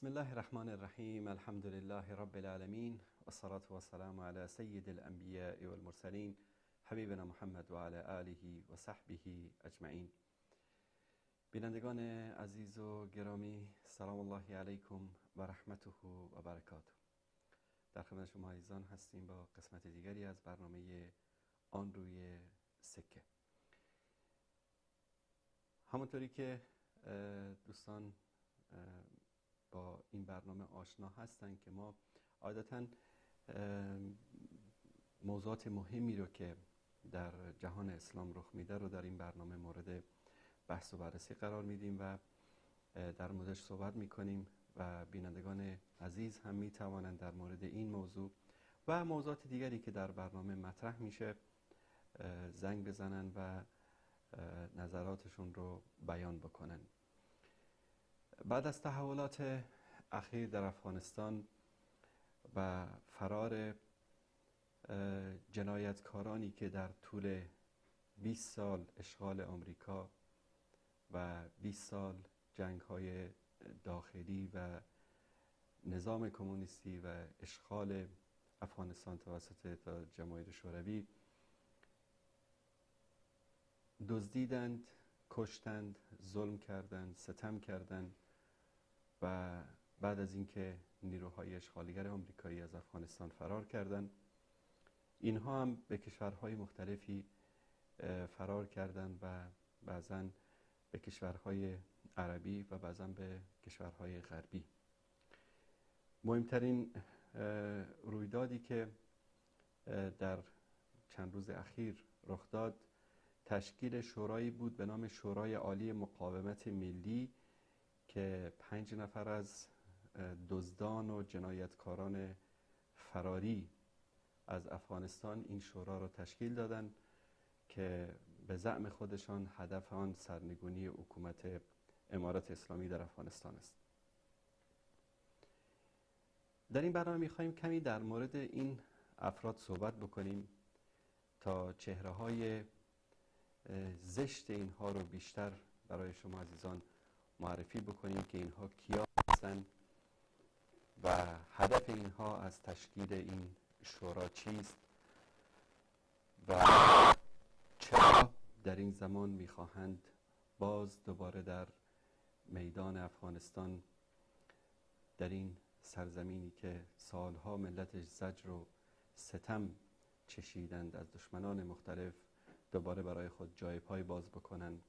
بسم الله الرحمن الرحیم. الحمد لله رب العالمین و الصلاة و السلام علی سید الانبیاء والمرسلین حبیبنا محمد و علی آله و صحبه اجمعین. بینندگان عزیز و گرامی، سلام الله علیکم و رحمته و برکاته. در خدمت شما عزیزان هستیم با قسمت دیگری از برنامه آن روی سکه. همونطوری که دوستان با این برنامه آشنا هستن که ما عادتاً موضوعات مهمی رو که در جهان اسلام رخ میده رو در این برنامه مورد بحث و بررسی قرار میدیم و در موردش صحبت میکنیم و بینندگان عزیز هم میتوانند در مورد این موضوع و موضوعات دیگری که در برنامه مطرح میشه زنگ بزنن و نظراتشون رو بیان بکنن. بعد از تحولات اخیر در افغانستان و فرار جنایتکارانی که در طول 20 سال اشغال آمریکا و 20 سال جنگ‌های داخلی و نظام کمونیستی و اشغال افغانستان توسط جماهیر شوروی دزدیدند، کشتند، ظلم کردند، ستم کردند و بعد از اینکه نیروهای اشغالگر آمریکایی از افغانستان فرار کردند، اینها هم به کشورهای مختلفی فرار کردند و بعضاً به کشورهای عربی و بعضاً به کشورهای غربی. مهمترین رویدادی که در چند روز اخیر رخ داد تشکیل شورایی بود به نام شورای عالی مقاومت ملی که 5 نفر از دزدان و جنایتکاران فراری از افغانستان این شورا را تشکیل دادند که به زعم خودشان هدف آن سرنگونی حکومت امارت اسلامی در افغانستان است. در این برنامه می‌خوایم کمی در مورد این افراد صحبت بکنیم تا چهره‌های زشت اینها رو بیشتر برای شما عزیزان معرفی بکنیم که اینها کیا هستند و هدف اینها از تشکیل این شورا چیست و چرا در این زمان میخواهند باز دوباره در میدان افغانستان، در این سرزمینی که سالها ملتش زجر و ستم چشیدند از دشمنان مختلف، دوباره برای خود جای پای باز بکنن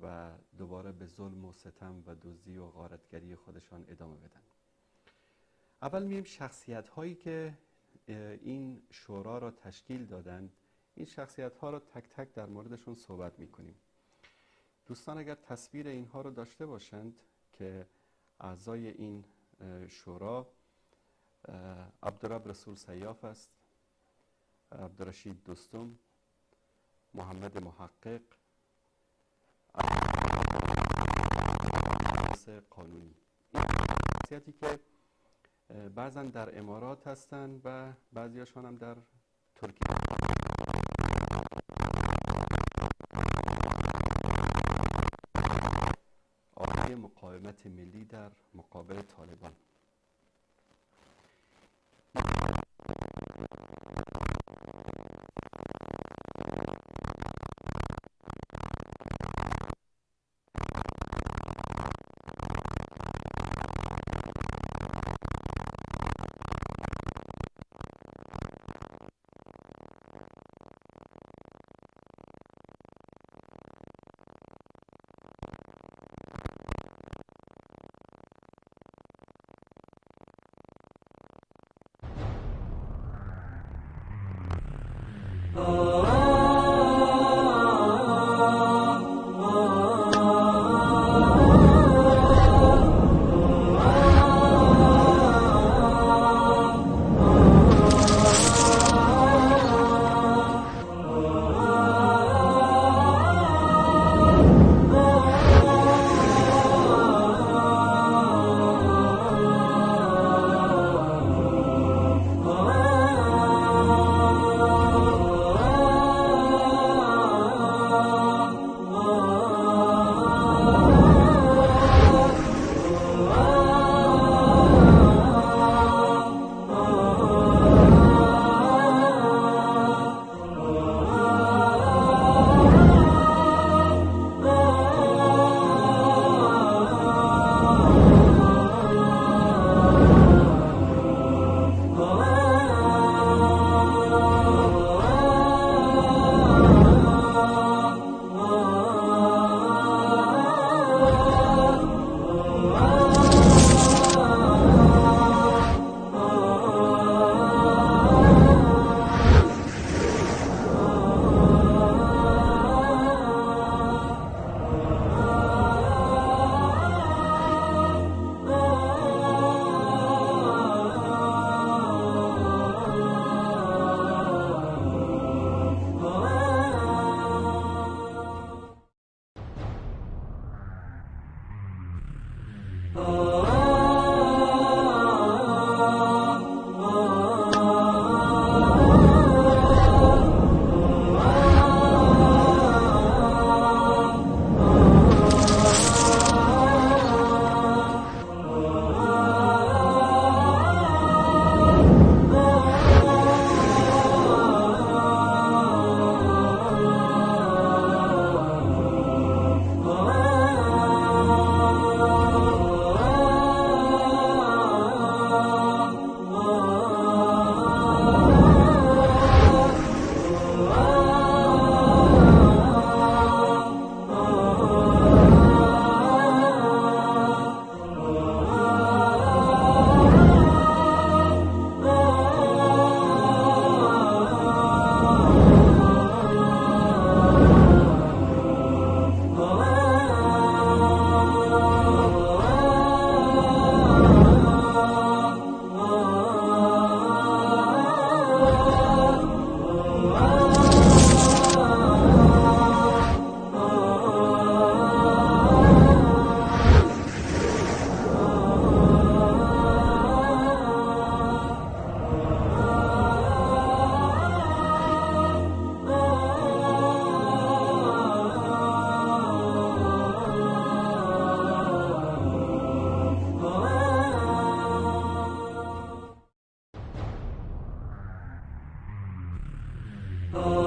و دوباره به ظلم و ستم و دزدی و غارتگری خودشان ادامه بدن. اول میریم شخصیت هایی که این شورا را تشکیل دادند. این شخصیت ها را تک تک در موردشون صحبت میکنیم. دوستان اگر تصویر اینها رو داشته باشند که اعضای این شورا عبدالرب رسول سیاف است، عبدالرشید دوستم، محمد محقق، قانونی. این شخصیتی که بعضا در امارات هستند و بعضیاشان هم در ترکیه. آرای مقاومت ملی در مقابل طالبان. آه